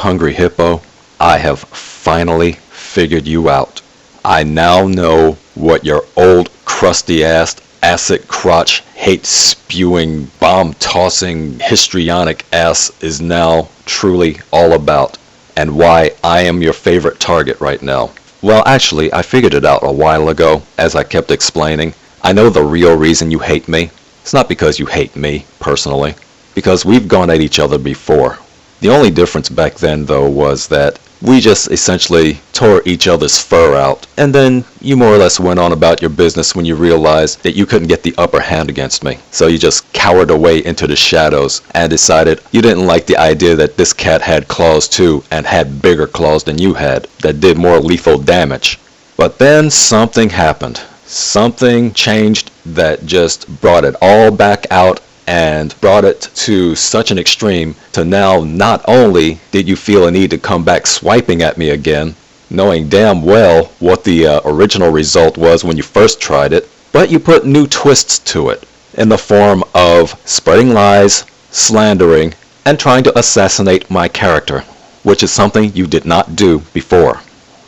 hungry hippo, I have finally figured you out. I now know what your old crusty-ass, acid-crotch, hate-spewing, bomb-tossing, histrionic ass is now truly all about, and why I am your favorite target right now. Well, actually, I figured it out a while ago, as I kept explaining. I know the real reason you hate me. It's not because you hate me, personally, because we've gone at each other before. The only difference back then, though, was that we just essentially tore each other's fur out, and then you more or less went on about your business when you realized that you couldn't get the upper hand against me. So you just cowered away into the shadows and decided you didn't like the idea that this cat had claws too, and had bigger claws than you had, that did more lethal damage. But then something happened. Something changed that just brought it all back out and brought it to such an extreme to now not only did you feel a need to come back swiping at me again, knowing damn well what the original result was when you first tried it, but you put new twists to it in the form of spreading lies, slandering, and trying to assassinate my character, which is something you did not do before.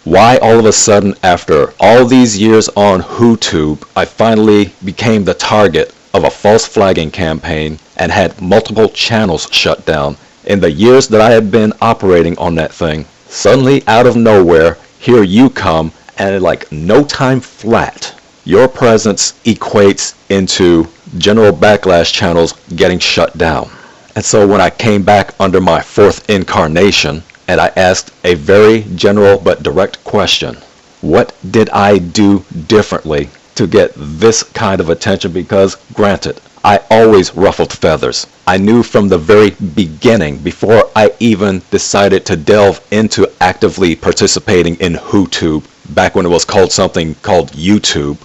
Why all of a sudden, after all these years on YouTube, I finally became the target of a false flagging campaign and had multiple channels shut down in the years that I had been operating on that thing. Suddenly, out of nowhere, here you come, and like no time flat, your presence equates into GeneralBacklash channels getting shut down. And so when I came back under my fourth incarnation, and I asked a very general but direct question, what did I do differently to get this kind of attention? Because granted, I always ruffled feathers. I knew from the very beginning, before I even decided to delve into actively participating in HooTube, back when it was called something called YouTube.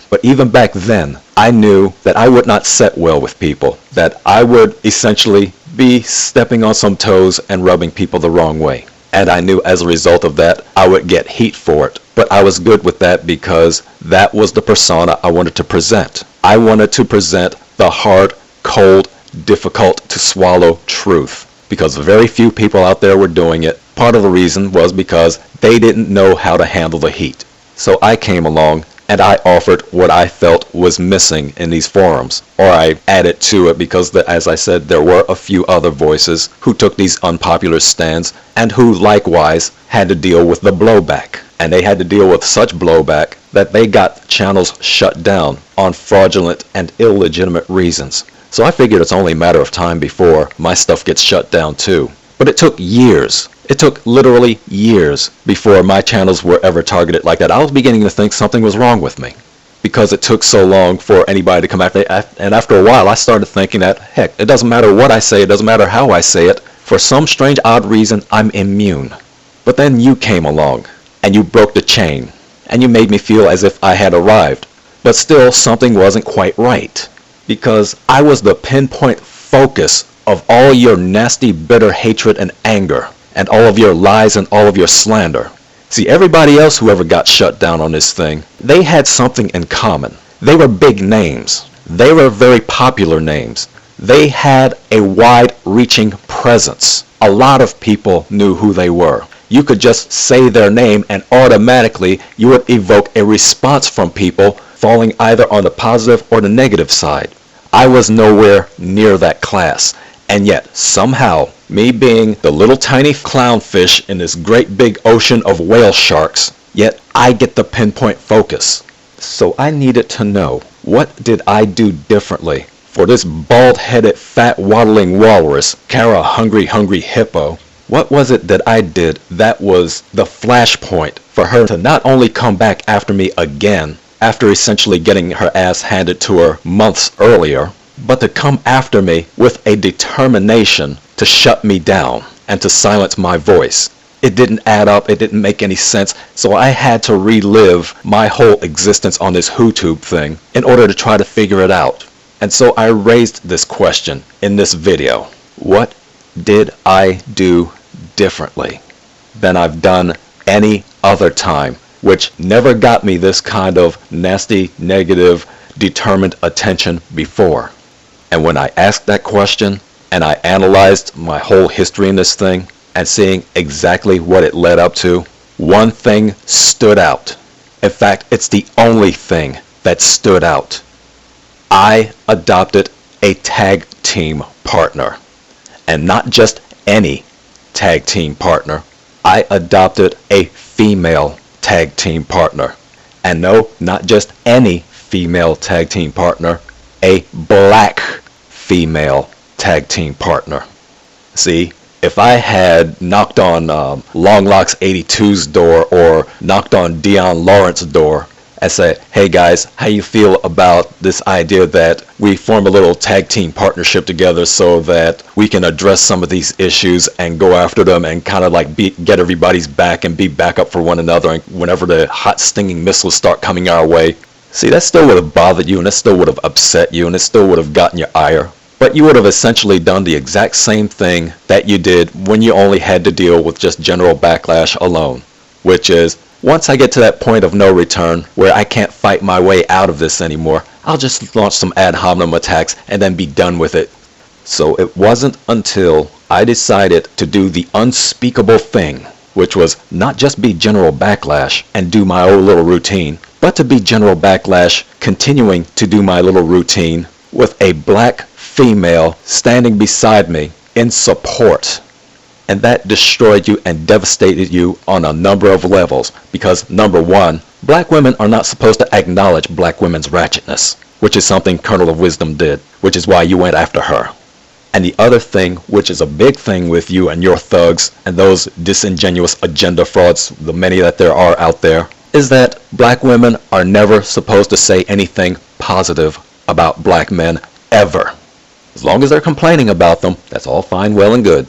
But even back then, I knew that I would not set well with people, that I would essentially be stepping on some toes and rubbing people the wrong way. And I knew as a result of that, I would get heat for it. But I was good with that because that was the persona I wanted to present. I wanted to present the hard, cold, difficult to swallow truth. Because very few people out there were doing it. Part of the reason was because they didn't know how to handle the heat. So I came along and I offered what I felt was missing in these forums, or I added to it because, as I said, there were a few other voices who took these unpopular stands and who likewise had to deal with the blowback. And they had to deal with such blowback that they got channels shut down on fraudulent and illegitimate reasons. So I figured it's only a matter of time before my stuff gets shut down too. But it took years. It took literally years before my channels were ever targeted like that. I was beginning to think something was wrong with me because it took so long for anybody to come after me. And after a while, I started thinking that, heck, it doesn't matter what I say, it doesn't matter how I say it. For some strange, odd reason, I'm immune. But then you came along, and you broke the chain, and you made me feel as if I had arrived. But still, something wasn't quite right, because I was the pinpoint focus of all your nasty, bitter hatred and anger, and all of your lies and all of your slander. See, everybody else who ever got shut down on this thing, they had something in common. They were big names. They were very popular names. They had a wide-reaching presence. A lot of people knew who they were. You could just say their name and automatically you would evoke a response from people falling either on the positive or the negative side. I was nowhere near that class. And yet, somehow, me being the little tiny clownfish in this great big ocean of whale sharks, yet I get the pinpoint focus. So I needed to know, what did I do differently for this bald-headed, fat, waddling walrus, Kara hungry hippo? What was it that I did that was the flashpoint for her to not only come back after me again, after essentially getting her ass handed to her months earlier, but to come after me with a determination to shut me down and to silence my voice? It didn't add up, it didn't make any sense, so I had to relive my whole existence on this HooTube thing in order to try to figure it out. And so I raised this question in this video. What did I do differently than I've done any other time, which never got me this kind of nasty, negative, determined attention before? And when I asked that question, and I analyzed my whole history in this thing, and seeing exactly what it led up to, one thing stood out. In fact, it's the only thing that stood out. I adopted a tag team partner. And not just any tag team partner. I adopted a female tag team partner. And no, not just any female tag team partner, a black female tag team partner. See, if I had knocked on Long Locks 82's door or knocked on Deion Lawrence's door and said, hey guys, how you feel about this idea that we form a little tag team partnership together so that we can address some of these issues and go after them and kind of like get everybody's back and be backup for one another, and whenever the hot stinging missiles start coming our way. See, that still would have bothered you, and it still would have upset you, and it still would have gotten your ire. But you would have essentially done the exact same thing that you did when you only had to deal with just GeneralBacklash alone, which is, once I get to that point of no return where I can't fight my way out of this anymore, I'll just launch some ad hominem attacks and then be done with it. So it wasn't until I decided to do the unspeakable thing, which was not just be GeneralBacklash and do my own little routine, but to be GeneralBacklash continuing to do my little routine with a black female standing beside me in support. And that destroyed you and devastated you on a number of levels, because number one, black women are not supposed to acknowledge black women's ratchetness, which is something Kernel of Wisdom did, which is why you went after her. And the other thing, which is a big thing with you and your thugs and those disingenuous agenda frauds, the many that there are out there, is that black women are never supposed to say anything positive about black men ever. As long as they're complaining about them, that's all fine, well and good.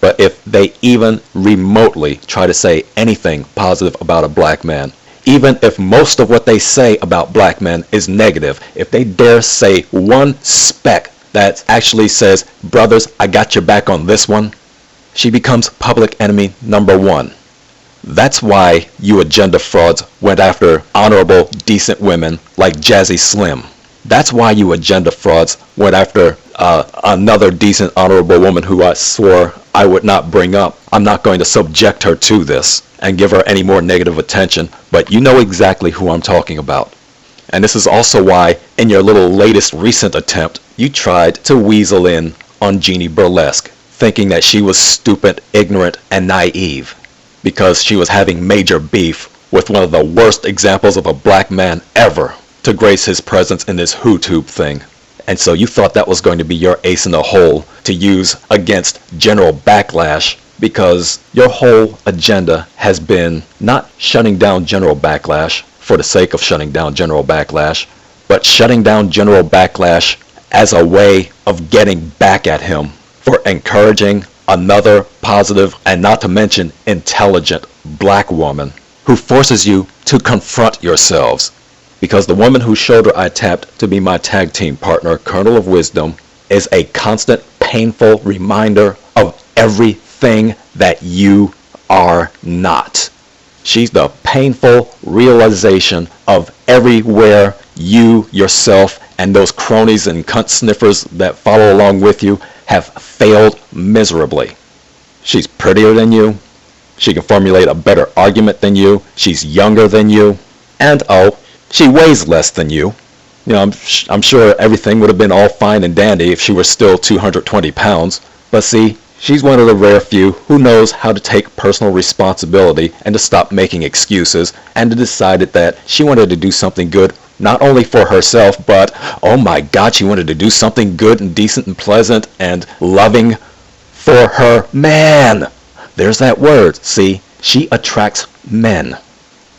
But if they even remotely try to say anything positive about a black man, even if most of what they say about black men is negative, if they dare say one speck that actually says, brothers, I got your back on this one, she becomes public enemy number one. That's why you agenda frauds went after honorable, decent women like Jazzy Slim. That's why you agenda frauds went after another decent, honorable woman who I swore I would not bring up. I'm not going to subject her to this and give her any more negative attention, but you know exactly who I'm talking about. And this is also why, in your little latest recent attempt, you tried to weasel in on Jeannie Burlesque, thinking that she was stupid, ignorant, and naive, because she was having major beef with one of the worst examples of a black man ever to grace his presence in this HooTube thing. And so you thought that was going to be your ace in the hole to use against GeneralBacklash, because your whole agenda has been not shutting down GeneralBacklash for the sake of shutting down GeneralBacklash, but shutting down GeneralBacklash as a way of getting back at him for encouraging another positive and not to mention intelligent black woman who forces you to confront yourselves. Because the woman whose shoulder I tapped to be my tag team partner, Kernel of Wisdom, is a constant, painful reminder of everything that you are not. She's the painful realization of everywhere you, yourself, and those cronies and cunt sniffers that follow along with you have failed miserably. She's prettier than you. She can formulate a better argument than you. She's younger than you. And she weighs less than you. You know, I'm sure everything would have been all fine and dandy if she were still 220 pounds. But see, she's one of the rare few who knows how to take personal responsibility and to stop making excuses, and to decide that she wanted to do something good not only for herself, but oh my God, she wanted to do something good and decent and pleasant and loving for her man. There's that word. See, she attracts men.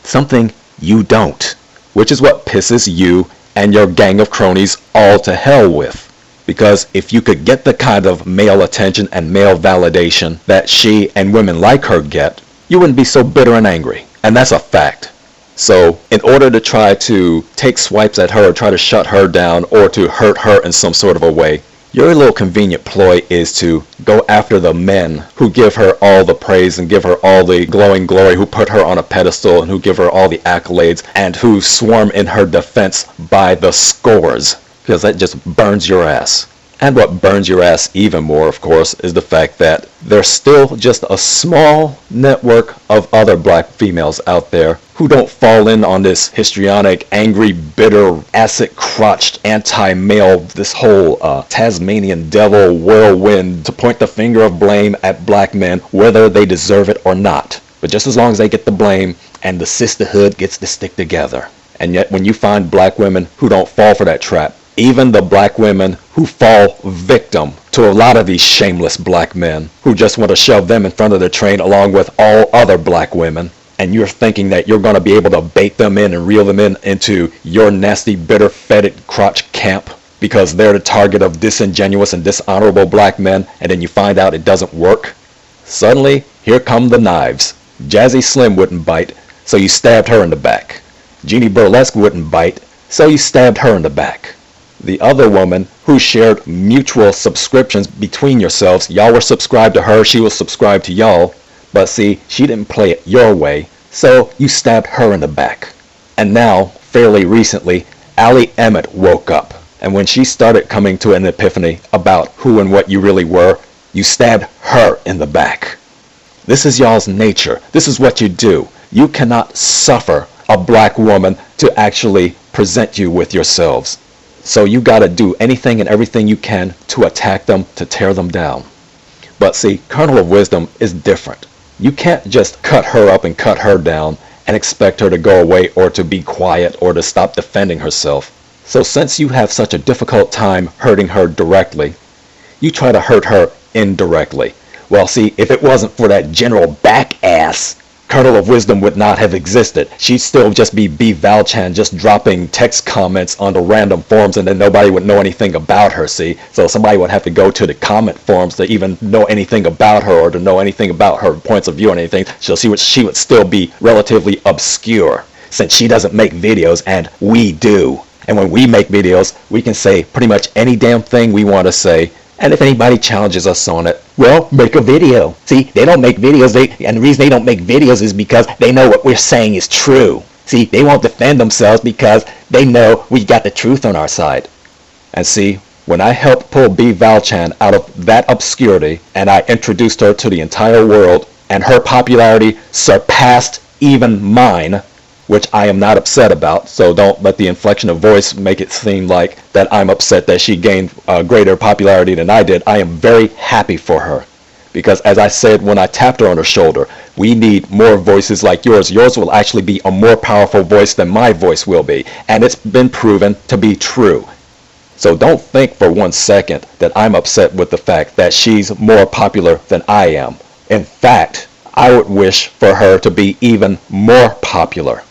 Something you don't. Which is what pisses you and your gang of cronies all to hell with. Because if you could get the kind of male attention and male validation that she and women like her get, you wouldn't be so bitter and angry. And that's a fact. So in order to try to take swipes at her, or try to shut her down, or to hurt her in some sort of a way, your little convenient ploy is to go after the men who give her all the praise and give her all the glowing glory, who put her on a pedestal and who give her all the accolades, and who swarm in her defense by the scores, because that just burns your ass. And what burns your ass even more, of course, is the fact that there's still just a small network of other black females out there who don't fall in on this histrionic, angry, bitter, acid-crotched, anti-male, this whole Tasmanian devil whirlwind to point the finger of blame at black men, whether they deserve it or not. But just as long as they get the blame and the sisterhood gets to stick together. And yet when you find black women who don't fall for that trap, even the black women who fall victim to a lot of these shameless black men who just want to shove them in front of the train along with all other black women, and you're thinking that you're going to be able to bait them in and reel them in into your nasty, bitter, fetid crotch camp because they're the target of disingenuous and dishonorable black men, and then you find out it doesn't work. Suddenly, here come the knives. Jazzy Slim wouldn't bite, so you stabbed her in the back. Jeannie Burlesque wouldn't bite, so you stabbed her in the back. The other woman who shared mutual subscriptions between yourselves, y'all were subscribed to her, she was subscribed to y'all, but see, she didn't play it your way, so you stabbed her in the back. And now, fairly recently, Allie Emmett woke up, and when she started coming to an epiphany about who and what you really were, you stabbed her in the back. This is y'all's nature. This is what you do. You cannot suffer a black woman to actually present you with yourselves. So you gotta do anything and everything you can to attack them, to tear them down. But see, Kernel of Wisdom is different. You can't just cut her up and cut her down and expect her to go away or to be quiet or to stop defending herself. So since you have such a difficult time hurting her directly, you try to hurt her indirectly. Well, see, if it wasn't for that GeneralBacklash, Kernel of Wisdom would not have existed. She'd still just be B. Valchan just dropping text comments onto random forums, and then nobody would know anything about her, see? So somebody would have to go to the comment forums to even know anything about her or to know anything about her points of view or anything. So she would still be relatively obscure since she doesn't make videos and we do. And when we make videos, we can say pretty much any damn thing we want to say. And if anybody challenges us on it, well, make a video. See, they don't make videos, and the reason they don't make videos is because they know what we're saying is true. See, they won't defend themselves because they know we got the truth on our side. And see, when I helped pull B. Valchan out of that obscurity, and I introduced her to the entire world, and her popularity surpassed even mine, which I am not upset about, so don't let the inflection of voice make it seem like that I'm upset that she gained greater popularity than I did. I am very happy for her. Because as I said when I tapped her on her shoulder, we need more voices like yours. Yours will actually be a more powerful voice than my voice will be. And it's been proven to be true. So don't think for 1 second that I'm upset with the fact that she's more popular than I am. In fact, I would wish for her to be even more popular,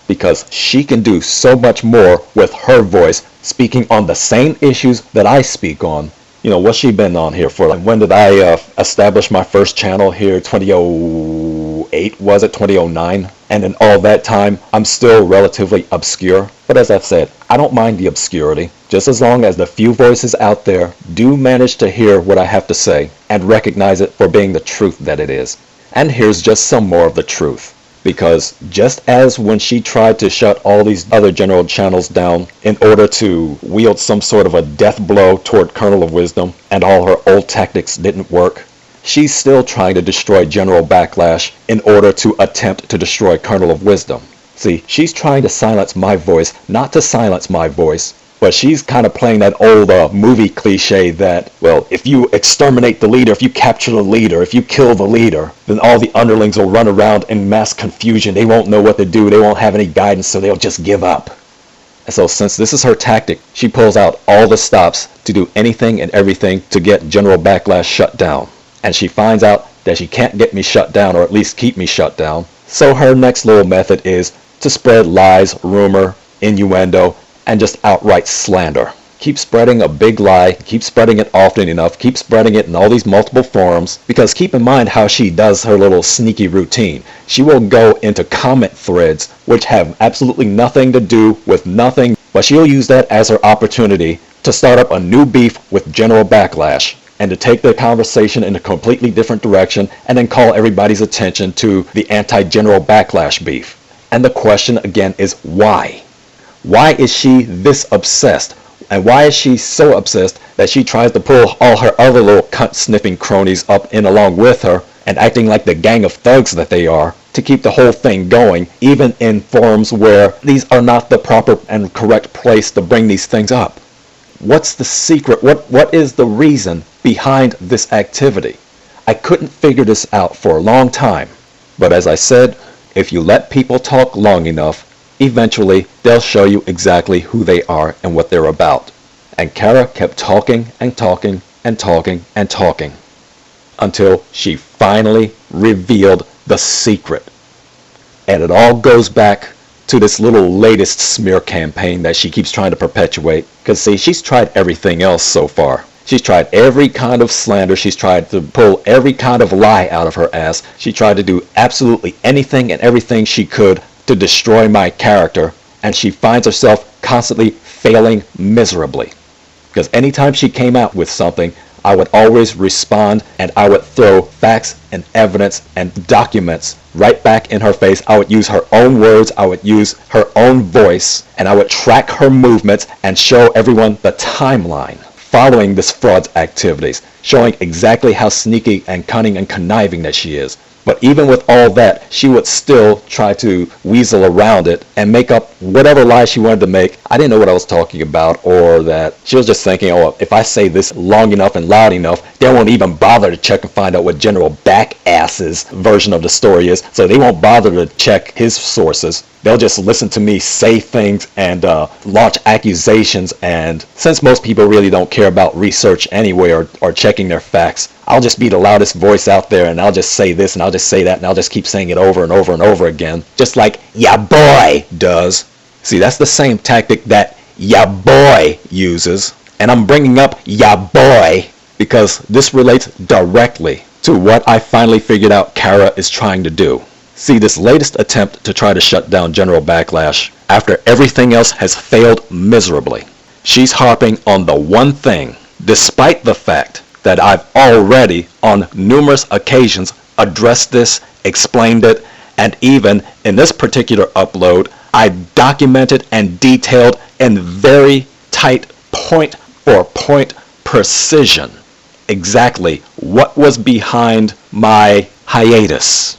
because she can do so much more with her voice, speaking on the same issues that I speak on. You know, what's she been on here for? Like, when did I establish my first channel here? 2008, was it? 2009? And in all that time, I'm still relatively obscure. But as I've said, I don't mind the obscurity, just as long as the few voices out there do manage to hear what I have to say and recognize it for being the truth that it is. And here's just some more of the truth. Because just as when she tried to shut all these other general channels down in order to wield some sort of a death blow toward Kernel of Wisdom, and all her old tactics didn't work, she's still trying to destroy GeneralBacklash in order to attempt to destroy Kernel of Wisdom. See, she's trying to silence my voice, not to silence my voice, but she's kind of playing that old movie cliche that, well, if you exterminate the leader, if you capture the leader, if you kill the leader, then all the underlings will run around in mass confusion. They won't know what to do. They won't have any guidance, so they'll just give up. And so since this is her tactic, she pulls out all the stops to do anything and everything to get GeneralBacklash shut down. And she finds out that she can't get me shut down, or at least keep me shut down. So her next little method is to spread lies, rumor, innuendo, and just outright slander. Keep spreading a big lie, keep spreading it often enough, keep spreading it in all these multiple forums, because keep in mind how she does her little sneaky routine. She will go into comment threads which have absolutely nothing to do with nothing, but she'll use that as her opportunity to start up a new beef with GeneralBacklash, and to take the conversation in a completely different direction, and then call everybody's attention to the anti-GeneralBacklash beef. And the question again is why? Why is she this obsessed? And why is she so obsessed that she tries to pull all her other little cunt-sniffing cronies up in along with her and acting like the gang of thugs that they are to keep the whole thing going, even in forums where these are not the proper and correct place to bring these things up? What's the secret? What is the reason behind this activity? I couldn't figure this out for a long time. But as I said, if you let people talk long enough, eventually they'll show you exactly who they are and what they're about. And Kara kept talking and talking and talking and talking until she finally revealed the secret. And it all goes back to this little latest smear campaign that she keeps trying to perpetuate. Because see, she's tried everything else so far. She's tried every kind of slander. She's tried to pull every kind of lie out of her ass. She tried to do absolutely anything and everything she could to destroy my character. And she finds herself constantly failing miserably. Because anytime she came out with something, I would always respond and I would throw facts and evidence and documents right back in her face. I would use her own words, I would use her own voice, and I would track her movements and show everyone the timeline following this fraud's activities, showing exactly how sneaky and cunning and conniving that she is. But even with all that, she would still try to weasel around it and make up whatever lie she wanted to make. I didn't know what I was talking about, or that she was just thinking, oh, if I say this long enough and loud enough, they won't even bother to check and find out what GeneralBacklash's version of the story is, so they won't bother to check his sources. They'll just listen to me say things and launch accusations, and since most people really don't care about research anyway or checking their facts, I'll just be the loudest voice out there, and I'll just say this and I'll just say that, and I'll just keep saying it over and over and over again, just like ya boy does. See, that's the same tactic that ya boy uses, and I'm bringing up ya boy because this relates directly to what I finally figured out Kara is trying to do. See, this latest attempt to try to shut down GeneralBacklash, after everything else has failed miserably, she's harping on the one thing, despite the fact that I've already on numerous occasions addressed this, explained it, and even in this particular upload, I documented and detailed in very tight point-for-point precision exactly what was behind my hiatus.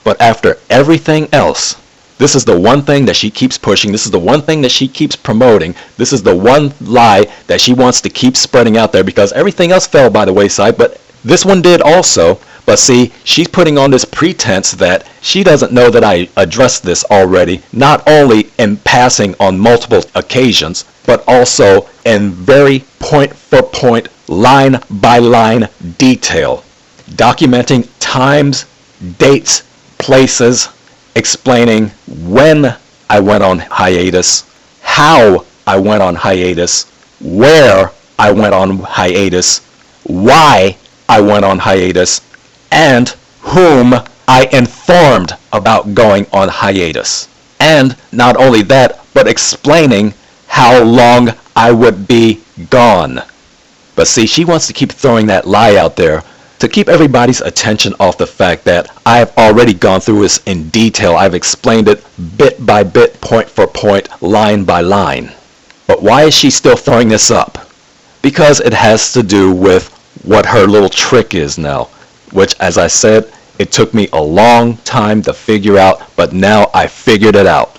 But after everything else, this is the one thing that she keeps pushing, this is the one thing that she keeps promoting, this is the one lie that she wants to keep spreading out there, because everything else fell by the wayside, but this one did also. But see, she's putting on this pretense that she doesn't know that I addressed this already, not only in passing on multiple occasions, but also in very point-for-point, line-by-line detail, documenting times, dates, places, explaining when I went on hiatus, how I went on hiatus, where I went on hiatus, why I went on hiatus, and whom I informed about going on hiatus. And not only that, but explaining how long I would be gone. But see, she wants to keep throwing that lie out there to keep everybody's attention off the fact that I've already gone through this in detail. I've explained it bit by bit, point for point, line by line. But why is she still throwing this up? Because it has to do with what her little trick is now, which, as I said, it took me a long time to figure out, but now I figured it out.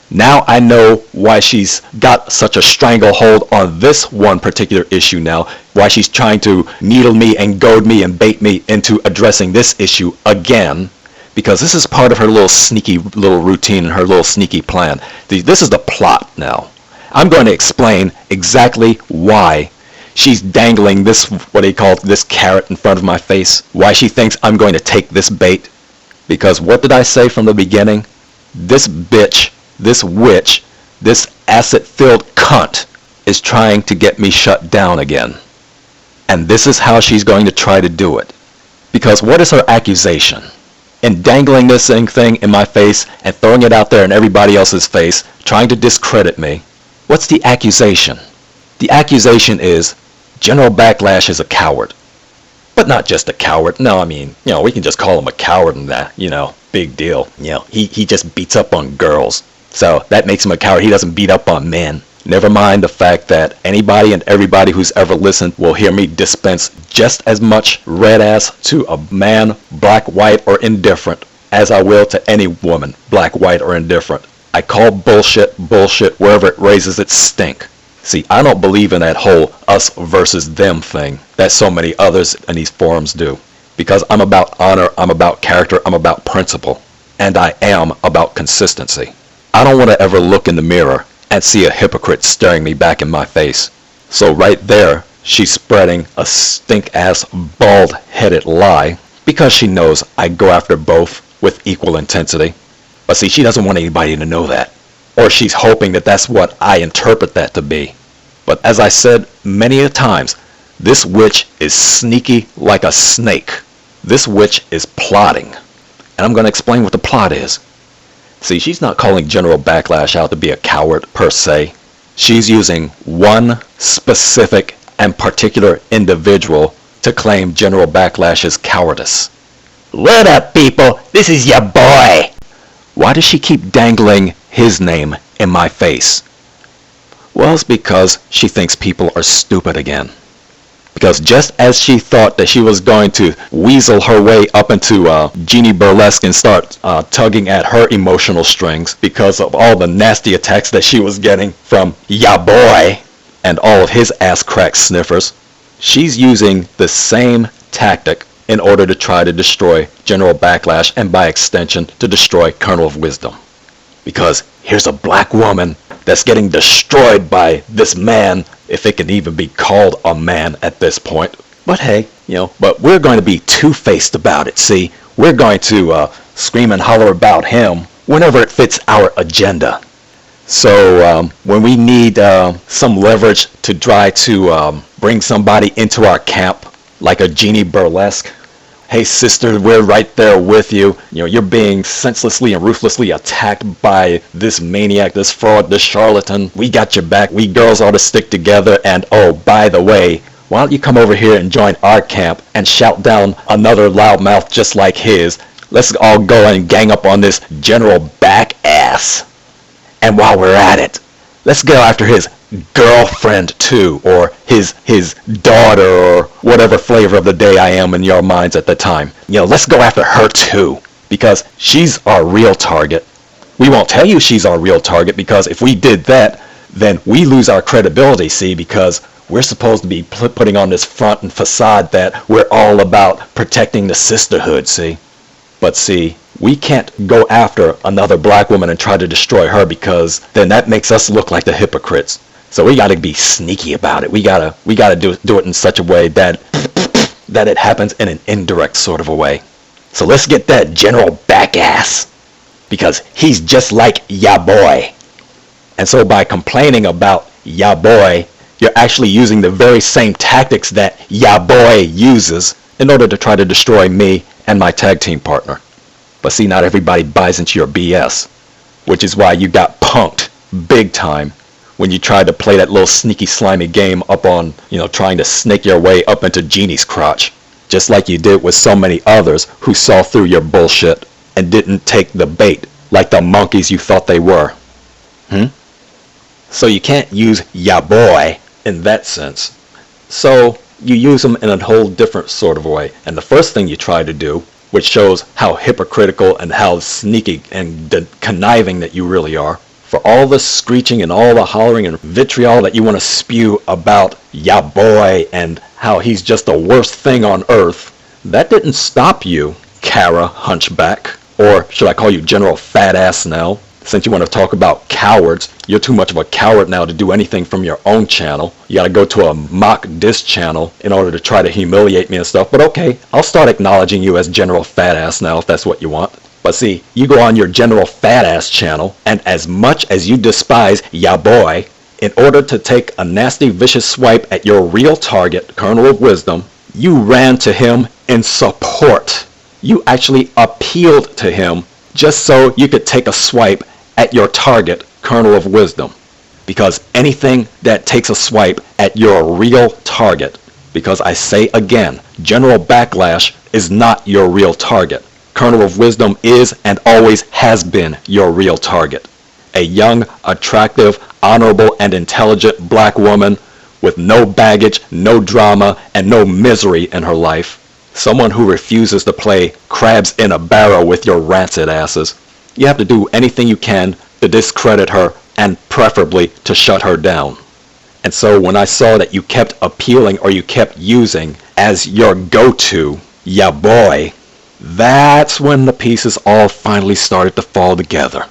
Now I know why she's got such a stranglehold on this one particular issue now, why she's trying to needle me and goad me and bait me into addressing this issue again, because this is part of her little sneaky little routine and her little sneaky plan. This is the plot now. I'm going to explain exactly why she's dangling this, what they call this carrot in front of my face, why she thinks I'm going to take this bait. Because what did I say from the beginning? This bitch, this witch, this acid-filled cunt is trying to get me shut down again. And this is how she's going to try to do it. Because what is her accusation? In dangling this thing in my face and throwing it out there in everybody else's face, trying to discredit me, what's the accusation? The accusation is GeneralBacklash is a coward. But not just a coward. No, I mean, we can just call him a coward and that, big deal. He just beats up on girls. So that makes him a coward. He doesn't beat up on men. Never mind the fact that anybody and everybody who's ever listened will hear me dispense just as much red ass to a man, black, white, or indifferent, as I will to any woman, black, white, or indifferent. I call bullshit bullshit wherever it raises its stink. See, I don't believe in that whole us versus them thing that so many others in these forums do. Because I'm about honor, I'm about character, I'm about principle. And I am about consistency. I don't want to ever look in the mirror and see a hypocrite staring me back in my face. So right there, she's spreading a stink-ass, bald-headed lie because she knows I go after both with equal intensity. But see, she doesn't want anybody to know that. Or she's hoping that that's what I interpret that to be. But as I said many a times, this witch is sneaky like a snake. This witch is plotting. And I'm going to explain what the plot is. See, she's not calling GeneralBacklash out to be a coward per se. She's using one specific and particular individual to claim GeneralBacklash's cowardice. What up, people? This is your boy. Why does she keep dangling his name in my face? Well, it's because she thinks people are stupid again. Because just as she thought that she was going to weasel her way up into Genie Burlesque and start tugging at her emotional strings because of all the nasty attacks that she was getting from ya boy and all of his ass crack sniffers, she's using the same tactic in order to try to destroy GeneralBacklash and by extension to destroy Colonel of Wisdom. Because here's a black woman that's getting destroyed by this man, if it can even be called a man at this point. But hey, but we're going to be two-faced about it, see? We're going to scream and holler about him whenever it fits our agenda. So when we need some leverage to try to bring somebody into our camp, like a Genie Burlesque, hey sister, we're right there with you. You're being senselessly and ruthlessly attacked by this maniac, this fraud, this charlatan. We got your back. We girls ought to stick together. And oh, by the way, why don't you come over here and join our camp and shout down another loudmouth just like his? Let's all go and gang up on this General Backass. And while we're at it, let's go after his girlfriend too, or his daughter, or whatever flavor of the day I am in your minds at the time. Let's go after her too, because she's our real target. We won't tell you she's our real target, because if we did that, then we lose our credibility, see, because we're supposed to be putting on this front and facade that we're all about protecting the sisterhood, see. But see, we can't go after another black woman and try to destroy her, because then that makes us look like the hypocrites. So we got to be sneaky about it. We gotta do it in such a way that it happens in an indirect sort of a way. So let's get that General Backass, because he's just like ya boy. And so by complaining about ya boy, you're actually using the very same tactics that ya boy uses in order to try to destroy me and my tag team partner. But see, not everybody buys into your BS, which is why you got punked big time when you tried to play that little sneaky slimy game up on, trying to snake your way up into Genie's crotch, just like you did with so many others who saw through your bullshit and didn't take the bait like the monkeys you thought they were. So you can't use ya boy in that sense. So you use them in a whole different sort of way. And the first thing you try to do, which shows how hypocritical and how sneaky and conniving that you really are, for all the screeching and all the hollering and vitriol that you want to spew about ya boy and how he's just the worst thing on earth, that didn't stop you, Kara Hunchback, or should I call you General Fat Ass now? Since you want to talk about cowards, you're too much of a coward now to do anything from your own channel. You got to go to a mock diss channel in order to try to humiliate me and stuff. But okay, I'll start acknowledging you as General Fat Ass now if that's what you want. But see, you go on your General Fat Ass channel, and as much as you despise ya boy, in order to take a nasty vicious swipe at your real target, Colonel of Wisdom, you ran to him in support. You actually appealed to him just so you could take a swipe at your target, Colonel of Wisdom. Because anything that takes a swipe at your real target, because I say again, GeneralBacklash is not your real target. Colonel of Wisdom is and always has been your real target. a young, attractive, honorable, and intelligent black woman with no baggage, no drama, and no misery in her life. Someone who refuses to play crabs in a barrel with your rancid asses. You have to do anything you can to discredit her and preferably to shut her down. And so when I saw that you kept appealing or you kept using as your go-to, ya boy, that's when the pieces all finally started to fall together.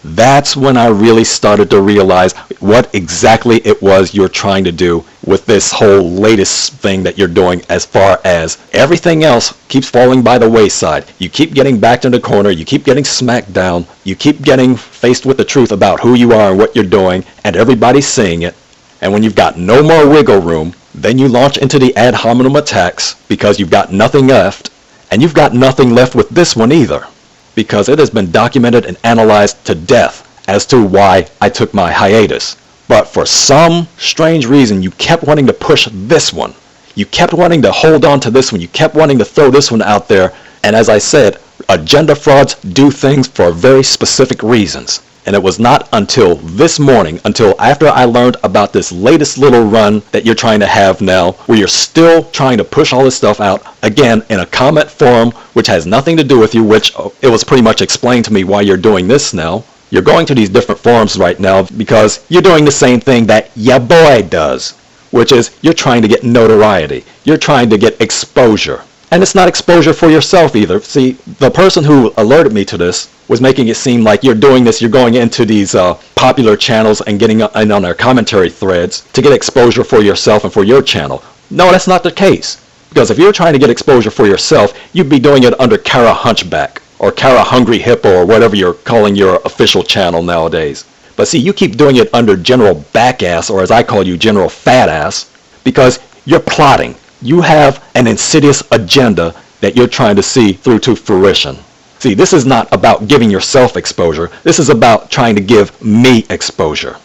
That's when I really started to realize what exactly it was you're trying to do with this whole latest thing that you're doing, as far as everything else keeps falling by the wayside. You keep getting backed in the corner, you keep getting smacked down, you keep getting faced with the truth about who you are and what you're doing, and everybody's seeing it. And when you've got no more wiggle room, then you launch into the ad hominem attacks because you've got nothing left, and you've got nothing left with this one either, because it has been documented and analyzed to death as to why I took my hiatus. But for some strange reason, you kept wanting to push this one. You kept wanting to hold on to this one. You kept wanting to throw this one out there. And as I said, agenda frauds do things for very specific reasons. And it was not until this morning, until after I learned about this latest little run that you're trying to have now, where you're still trying to push all this stuff out, again, in a comment forum, which has nothing to do with you, which it was pretty much explained to me why you're doing this now. You're going to these different forums right now because you're doing the same thing that ya boy does, which is you're trying to get notoriety. You're trying to get exposure. And it's not exposure for yourself either. See, the person who alerted me to this was making it seem like you're doing this, you're going into these popular channels and getting in on their commentary threads to get exposure for yourself and for your channel. No, that's not the case. Because if you're trying to get exposure for yourself, you'd be doing it under Kara Hunchback or Kara Hungry Hippo or whatever you're calling your official channel nowadays. But see, you keep doing it under General Backass, or as I call you, General Fat Ass, because you're plotting. You have an insidious agenda that you're trying to see through to fruition. See, this is not about giving yourself exposure. This is about trying to give me exposure.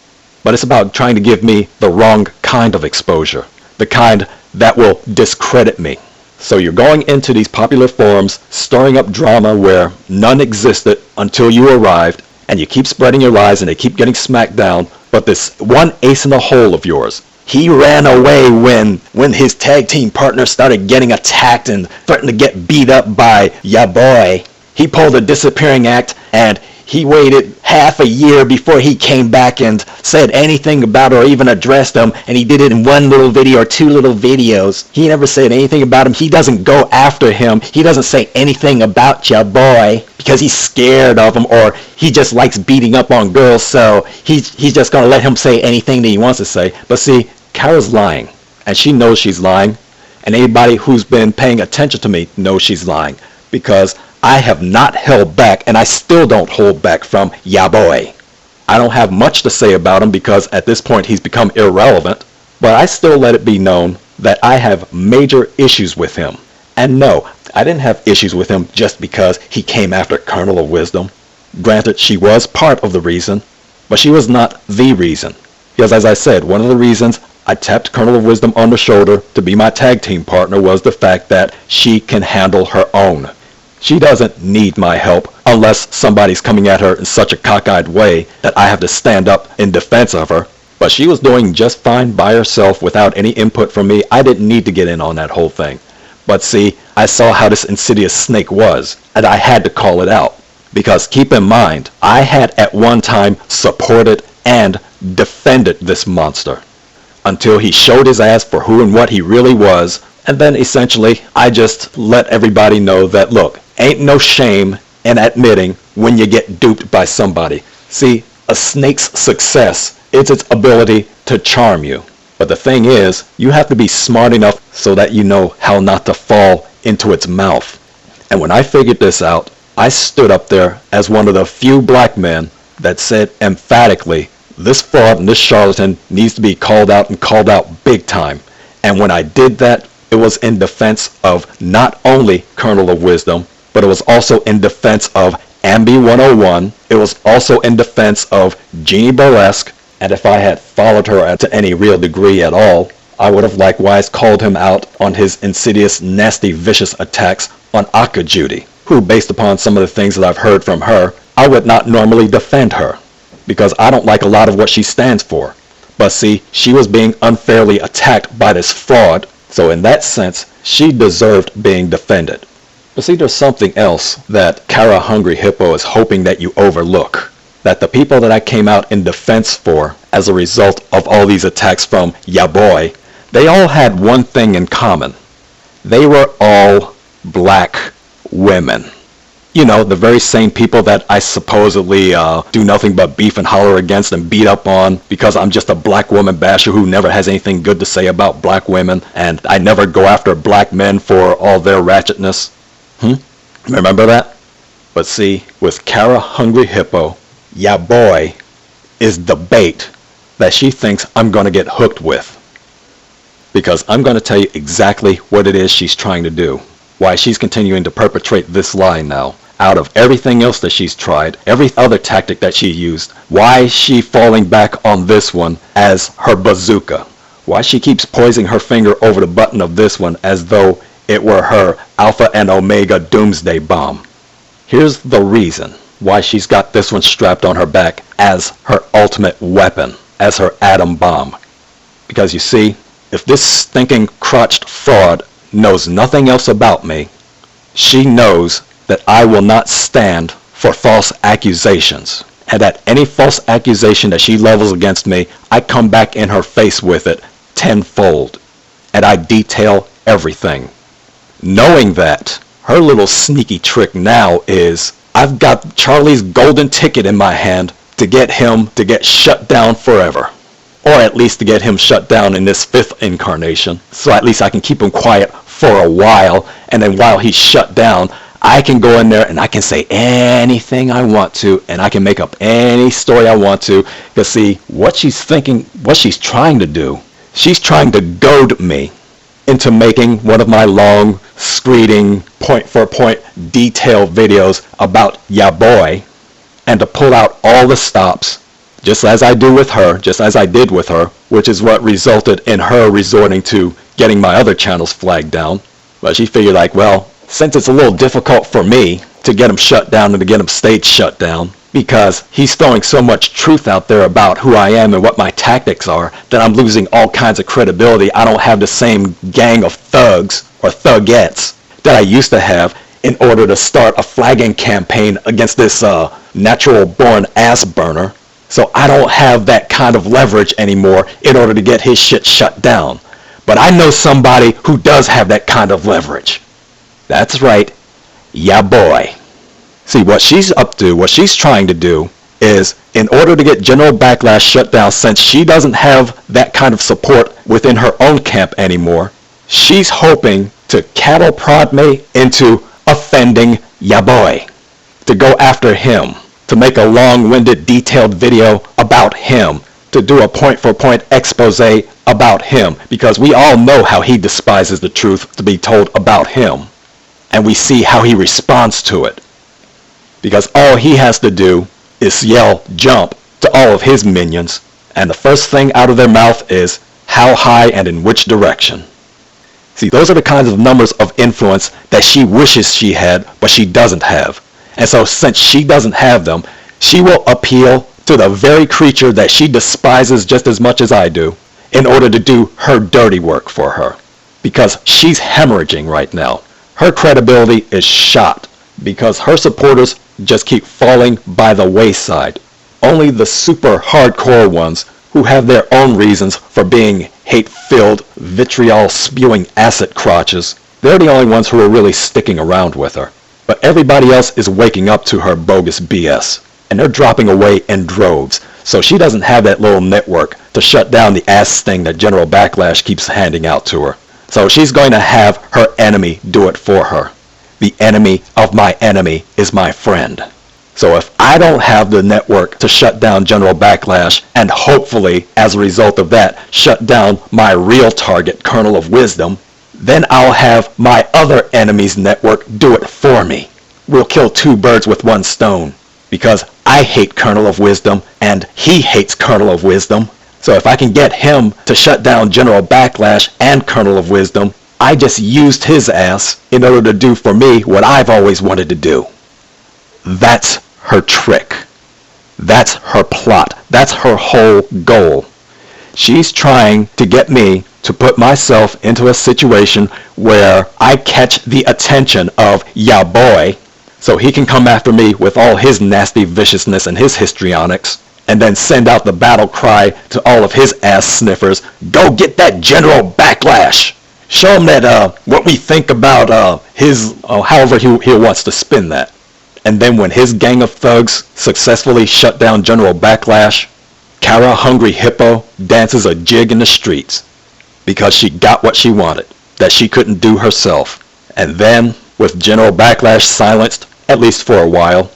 But it's about trying to give me the wrong kind of exposure. The kind that will discredit me. So you're going into these popular forums, stirring up drama where none existed until you arrived, and you keep spreading your lies and they keep getting smacked down. But this one ace in the hole of yours, he ran away when his tag team partner started getting attacked and threatened to get beat up by ya boy. He pulled a disappearing act and he waited half a year before he came back and said anything about or even addressed them, and he did it in one little video or two little videos. He never said anything about him. He doesn't go after him. He doesn't say anything about ya boy because he's scared of him, or he just likes beating up on girls, so he's just going to let him say anything that he wants to say. But see, Kara's lying, and she knows she's lying, and anybody who's been paying attention to me knows she's lying, because I have not held back, and I still don't hold back from ya boy. I don't have much to say about him because at this point he's become irrelevant, but I still let it be known that I have major issues with him. And no, I didn't have issues with him just because he came after Kernel of Wisdom. Granted, she was part of the reason, but she was not the reason. Because as I said, one of the reasons I tapped Kernel of Wisdom on the shoulder to be my tag team partner was the fact that she can handle her own. She doesn't need my help unless somebody's coming at her in such a cockeyed way that I have to stand up in defense of her. But she was doing just fine by herself without any input from me. I didn't need to get in on that whole thing. But see, I saw how this insidious snake was, and I had to call it out. Because keep in mind, I had at one time supported and defended this monster until he showed his ass for who and what he really was. And then essentially, I just let everybody know that, look, ain't no shame in admitting when you get duped by somebody. See, a snake's success is its ability to charm you. But the thing is, you have to be smart enough so that you know how not to fall into its mouth. And when I figured this out, I stood up there as one of the few black men that said emphatically, this fraud and this charlatan needs to be called out, and called out big time. And when I did that, it was in defense of not only Kernel of Wisdom, but it was also in defense of Ambi 101. It was also in defense of Jeannie Burlesque. And if I had followed her to any real degree at all, I would have likewise called him out on his insidious, nasty, vicious attacks on Akka Judy, who, based upon some of the things that I've heard from her, I would not normally defend her. because I don't like a lot of what she stands for. But see, she was being unfairly attacked by this fraud, so in that sense, she deserved being defended. But see, there's something else that Kara Hungry Hippo is hoping that you overlook. That the people that I came out in defense for as a result of all these attacks from ya boy, they all had one thing in common. They were all black women. You know, the very same people that I supposedly do nothing but beef and holler against and beat up on because I'm just a black woman basher who never has anything good to say about black women, and I never go after black men for all their ratchetness. Remember that? But see, with Kara Hungry Hippo, ya boy is the bait that she thinks I'm going to get hooked with. Because I'm going to tell you exactly what it is she's trying to do. Why she's continuing to perpetrate this lie now. Out of everything else that she's tried, every other tactic that she used, why is she falling back on this one as her bazooka? Why she keeps poising her finger over the button of this one as though it were her Alpha and Omega doomsday bomb. Here's the reason why she's got this one strapped on her back as her ultimate weapon, as her atom bomb. Because you see, if this stinking crotched fraud knows nothing else about me, she knows that I will not stand for false accusations. And that any false accusation that she levels against me, I come back in her face with it tenfold. And I detail everything. Knowing that, her little sneaky trick now is, I've got Charlie's golden ticket in my hand to get him to get shut down forever. Or at least to get him shut down in this 5th incarnation. So at least I can keep him quiet for a while, and then while he's shut down, I can go in there and I can say anything I want to, and I can make up any story I want to. Because see, what she's thinking, what she's trying to do, she's trying to goad me into making one of my long, screeding, point-for-point detailed videos about ya boy, and to pull out all the stops, just as I do with her, just as I did with her, which is what resulted in her resorting to getting my other channels flagged down. But she figured like, well, since it's a little difficult for me to get him shut down and to get him stage shut down, because he's throwing so much truth out there about who I am and what my tactics are, that I'm losing all kinds of credibility. I don't have the same gang of thugs or thugettes that I used to have in order to start a flagging campaign against this natural-born ass burner. So I don't have that kind of leverage anymore in order to get his shit shut down. But I know somebody who does have that kind of leverage. That's right, ya boy. See, what she's up to, what she's trying to do is, in order to get GeneralBacklash shut down, since she doesn't have that kind of support within her own camp anymore, she's hoping to cattle prod me into offending ya boy. To go after him. To make a long-winded detailed video about him. To do a point-for-point expose about him. Because we all know how he despises the truth to be told about him. And we see how he responds to it. Because all he has to do is yell jump to all of his minions, and the first thing out of their mouth is how high and in which direction. See, those are the kinds of numbers of influence that she wishes she had, but she doesn't have. And so since she doesn't have them, she will appeal to the very creature that she despises just as much as I do in order to do her dirty work for her. Because she's hemorrhaging right now. Her credibility is shot because her supporters just keep falling by the wayside. Only the super hardcore ones who have their own reasons for being hate-filled, vitriol-spewing acid crotches, they're the only ones who are really sticking around with her. But everybody else is waking up to her bogus BS, and they're dropping away in droves, so she doesn't have that little network to shut down the ass sting that GeneralBacklash keeps handing out to her. So she's going to have her enemy do it for her. The enemy of my enemy is my friend. So if I don't have the network to shut down GeneralBacklash, and hopefully, as a result of that, shut down my real target, Kernel of Wisdom, then I'll have my other enemy's network do it for me. We'll kill two birds with one stone. Because I hate Kernel of Wisdom, and he hates Kernel of Wisdom. So if I can get him to shut down GeneralBacklash and Kernel of Wisdom, I just used his ass in order to do for me what I've always wanted to do. That's her trick. That's her plot. That's her whole goal. She's trying to get me to put myself into a situation where I catch the attention of ya boy, so he can come after me with all his nasty viciousness and his histrionics, and then send out the battle cry to all of his ass sniffers, go get that GeneralBacklash! Show him that what we think about his, however he wants to spin that. And then when his gang of thugs successfully shut down GeneralBacklash, Kara Hungry Hippo dances a jig in the streets because she got what she wanted, that she couldn't do herself. And then, with GeneralBacklash silenced, at least for a while,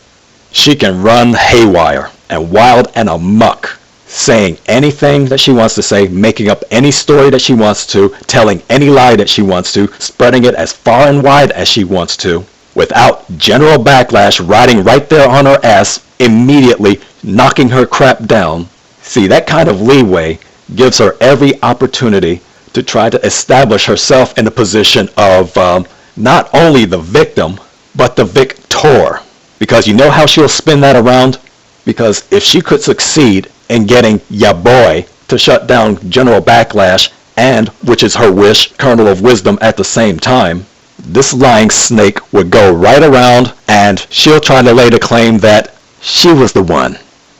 she can run haywire and wild and amuck, saying anything that she wants to say, making up any story that she wants to, telling any lie that she wants to, spreading it as far and wide as she wants to, without GeneralBacklash riding right there on her ass, immediately knocking her crap down. See, that kind of leeway gives her every opportunity to try to establish herself in a position of not only the victim, but the victor. Because you know how she'll spin that around? Because if she could succeed in getting ya boy to shut down GeneralBacklash and, which is her wish, Kernel of Wisdom at the same time, this lying snake would go right around and she'll try to lay the claim that she was the one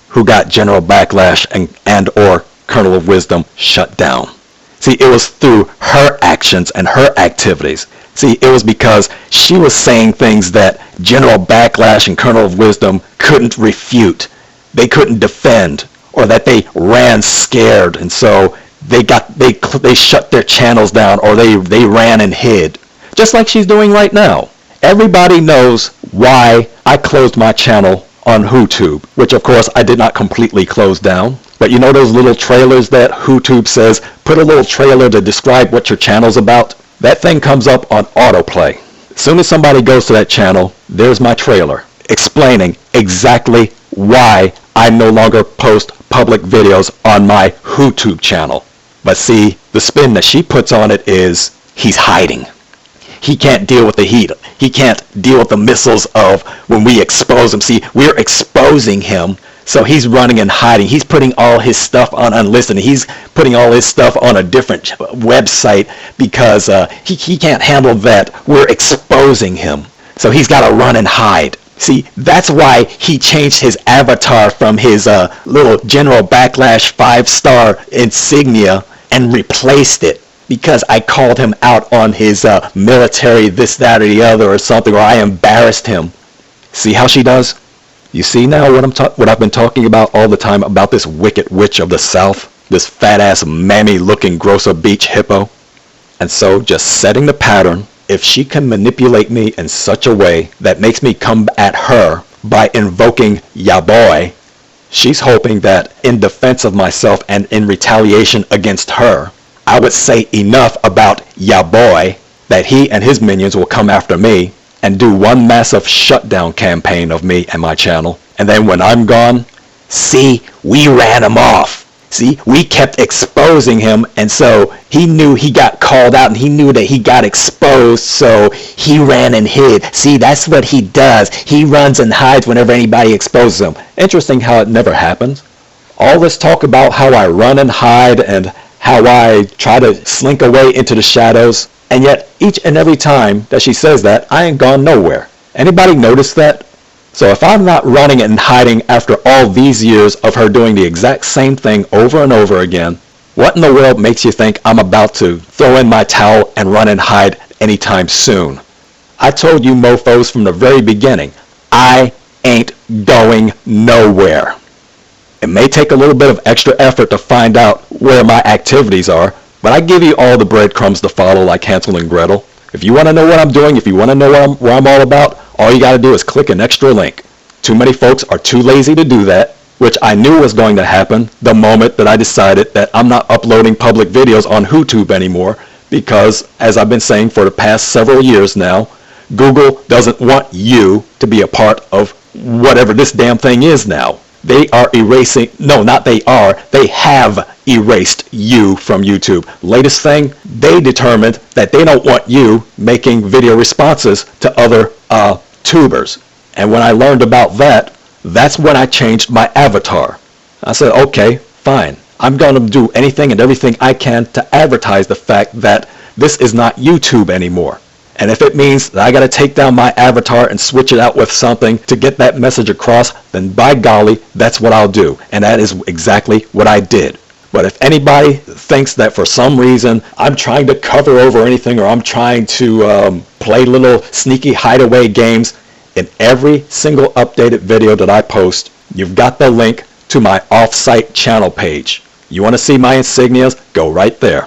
who got GeneralBacklash and or Kernel of Wisdom shut down. See, it was through her actions and her activities. See, it was because she was saying things that GeneralBacklash and Kernel of Wisdom couldn't refute. They couldn't defend, or that they ran scared, and so they shut their channels down, or they ran and hid. Just like she's doing right now. Everybody knows why I closed my channel on YouTube, which of course I did not completely close down. But you know those little trailers that YouTube says, put a little trailer to describe what your channel's about? That thing comes up on autoplay. As soon as somebody goes to that channel, there's my trailer explaining exactly why I no longer post public videos on my YouTube channel. But see, the spin that she puts on it is, he's hiding. He can't deal with the heat. He can't deal with the missiles of when we expose him. See, we're exposing him, so he's running and hiding. He's putting all his stuff on unlisted. He's putting all his stuff on a different website because he can't handle that. We're exposing him, so he's got to run and hide. See, that's why he changed his avatar from his little GeneralBacklash 5-star insignia and replaced it. Because I called him out on his military this, that, or the other or something, or I embarrassed him. See how she does? You see now what I've been talking about all the time about this wicked witch of the South? This fat-ass, mammy-looking Grosso Beach hippo? And so, just setting the pattern, if she can manipulate me in such a way that makes me come at her by invoking ya boy, she's hoping that in defense of myself and in retaliation against her, I would say enough about ya boy that he and his minions will come after me and do one massive shutdown campaign of me and my channel. And then when I'm gone, see, we ran him off. See, we kept exposing him, and so he knew he got called out and he knew that he got exposed, so he ran and hid. See, that's what he does. He runs and hides whenever anybody exposes him. Interesting how it never happens. All this talk about how I run and hide and how I try to slink away into the shadows, and yet each and every time that she says that, I ain't gone nowhere. Anybody notice that? So if I'm not running and hiding after all these years of her doing the exact same thing over and over again, what in the world makes you think I'm about to throw in my towel and run and hide anytime soon? I told you mofos from the very beginning, I ain't going nowhere. It may take a little bit of extra effort to find out where my activities are, but I give you all the breadcrumbs to follow like Hansel and Gretel. If you want to know what I'm doing, if you want to know what I'm all about, all you got to do is click an extra link. Too many folks are too lazy to do that, which I knew was going to happen the moment that I decided that I'm not uploading public videos on YouTube anymore because, as I've been saying for the past several years now, Google doesn't want you to be a part of whatever this damn thing is now. They are erasing, no, not they are, they have erased you from YouTube. Latest thing, they determined that they don't want you making video responses to other tubers. And when I learned about that, That's when I changed my avatar. I said, okay, fine. I'm going to do anything and everything I can to advertise the fact that this is not YouTube anymore. And if it means that I got to take down my avatar and switch it out with something to get that message across, then by golly, that's what I'll do. And that is exactly what I did. But if anybody thinks that for some reason I'm trying to cover over anything, or I'm trying to play little sneaky hideaway games, in every single updated video that I post, you've got the link to my off-site channel page. You want to see my insignias? Go right there.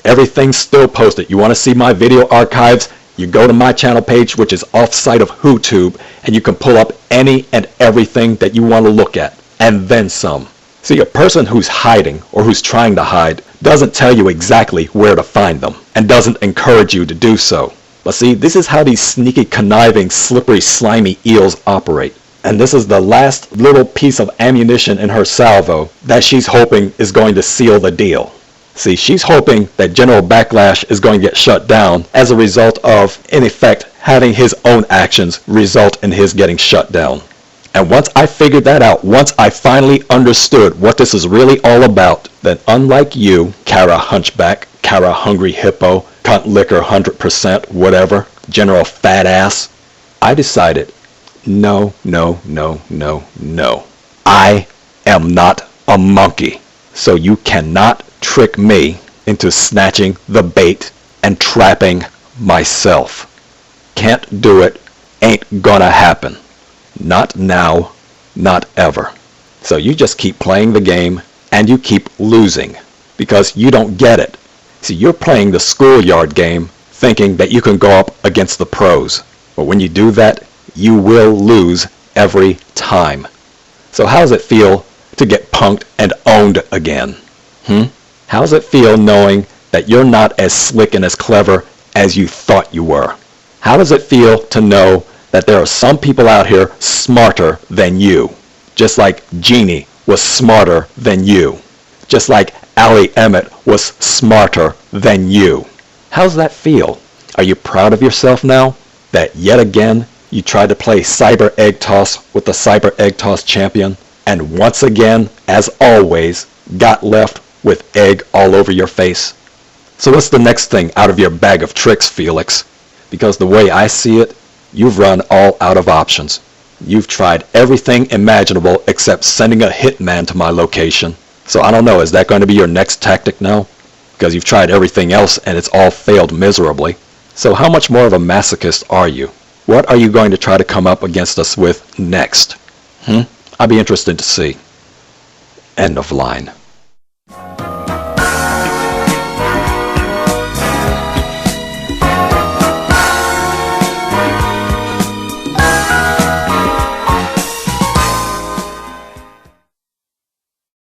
Everything's still posted. You want to see my video archives? You go to my channel page, which is off-site of YouTube, and you can pull up any and everything that you want to look at, and then some. See, a person who's hiding or who's trying to hide doesn't tell you exactly where to find them and doesn't encourage you to do so. But see, this is how these sneaky, conniving, slippery, slimy eels operate. And this is the last little piece of ammunition in her salvo that she's hoping is going to seal the deal. See, she's hoping that GeneralBacklash is going to get shut down as a result of, in effect, having his own actions result in his getting shut down. And once I figured that out, once I finally understood what this is really all about, then unlike you, Kara Hunchback, Kara Hungry Hippo, Cunt Liquor 100%, whatever, General Fat Ass, I decided, no. I am not a monkey. So you cannot trick me into snatching the bait and trapping myself. Can't do it. Ain't gonna happen. Not now, not ever. So you just keep playing the game and you keep losing because you don't get it. See, you're playing the schoolyard game thinking that you can go up against the pros. But when you do that, you will lose every time. So how does it feel to get punked and owned again? How does it feel knowing that you're not as slick and as clever as you thought you were? How does it feel to know that there are some people out here smarter than you? Just like Jeannie was smarter than you. Just like Allie Emmett was smarter than you. How's that feel? Are you proud of yourself now that yet again you tried to play cyber egg toss with the cyber egg toss champion and once again, as always, got left with egg all over your face? So what's the next thing out of your bag of tricks, Felix? Because the way I see it, you've run all out of options. You've tried everything imaginable except sending a hitman to my location. So I don't know, is that going to be your next tactic now? Because you've tried everything else and it's all failed miserably. So how much more of a masochist are you? What are you going to try to come up against us with next? I'd be interested to see. End of line.